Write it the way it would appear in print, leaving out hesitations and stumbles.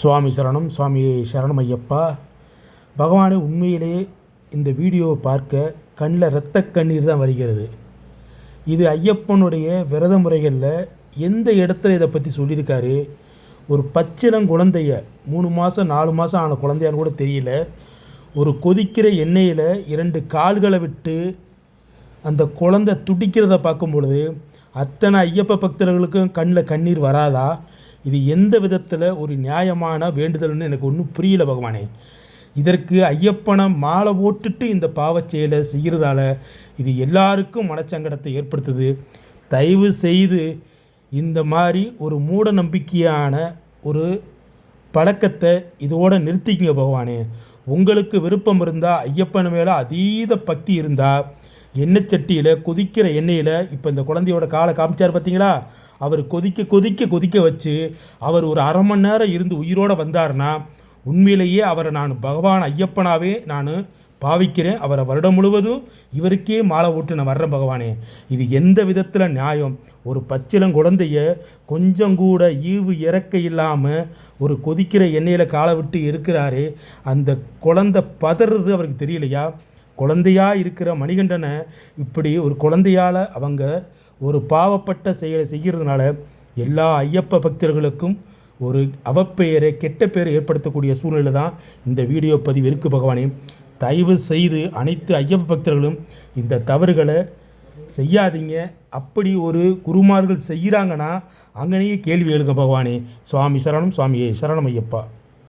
சுவாமி சரணம். சுவாமியே சரணம் ஐயப்பா. பகவானே, உண்மையிலே இந்த வீடியோவை பார்க்க கண்ணில் இரத்த கண்ணீர் தான் வருகிறது. இது ஐயப்பனுடைய விரத முறைகளில் எந்த இடத்துல இதை பற்றி சொல்லியிருக்காரு. ஒரு பச்சிளங்குழந்தைய 3 மாதம் 4 மாதம் ஆன குழந்தையான்னு கூட தெரியல, ஒரு கொதிக்கிற எண்ணெயில் 2 கால்களை விட்டு அந்த குழந்தை துடிக்கிறத பார்க்கும் பொழுது அத்தனை ஐயப்ப பக்தர்களுக்கும் கண்ணில் கண்ணீர் வராதா? இது எந்த விதத்தில் ஒரு நியாயமான வேண்டுதல்னு எனக்கு ஒன்றும் புரியல பகவானே. இதற்கு ஐயப்பனை மாலை போட்டுட்டு இந்த பாவச் செயலை செய்கிறதால இது எல்லாருக்கும் மனச்சங்கடத்தை ஏற்படுத்துது. தயவு செய்து இந்த மாதிரி ஒரு மூட நம்பிக்கையான ஒரு பழக்கத்தை இதோடு நிறுத்திக்கிங்க பகவானே. உங்களுக்கு விருப்பம் இருந்தால், ஐயப்பன் மேலே அதீத பக்தி இருந்தால், எண்ணெய் சட்டியில் கொதிக்கிற எண்ணெயில் இப்போ இந்த குழந்தையோட காலை காமிச்சார் பார்த்தீங்களா, அவர் கொதிக்க கொதிக்க கொதிக்க வச்சு அவர் ஒரு அரை மணி நேரம் இருந்து உயிரோடு வந்தார்னா உண்மையிலேயே அவரை நான் பகவான் ஐயப்பனாவே நான் பாவிக்கிறேன். அவரை வருடம் முழுவதும் இவருக்கே மாலை ஓட்டு நான் வர்றேன் பகவானே. இது எந்த விதத்தில் நியாயம்? ஒரு பச்சிளங்குழந்தைய கொஞ்சம் கூட ஈவு இறக்க இல்லாமல் ஒரு கொதிக்கிற எண்ணெயில் காலை விட்டு இருக்கிறாரு. அந்த குழந்தை பதறது அவருக்கு தெரியலையா? குழந்தையாக இருக்கிற மணிகண்டனை இப்படி ஒரு குழந்தையால் அவங்க ஒரு பாவப்பட்ட செயலை செய்கிறதுனால எல்லா ஐயப்ப பக்தர்களுக்கும் ஒரு அவப்பெயரை கெட்ட பெயரை ஏற்படுத்தக்கூடிய சூழ்நிலை தான் இந்த வீடியோ பதிவு இருக்குது பகவானே. தயவு செய்து அனைத்து ஐயப்ப பக்தர்களும் இந்த தவறுகளை செய்யாதீங்க. அப்படி ஒரு குருமார்கள் செய்கிறாங்கன்னா அங்கனையே கேள்வி எழுங்க பகவானே. சுவாமி சரணம். சுவாமியே சரணம் ஐயப்பா.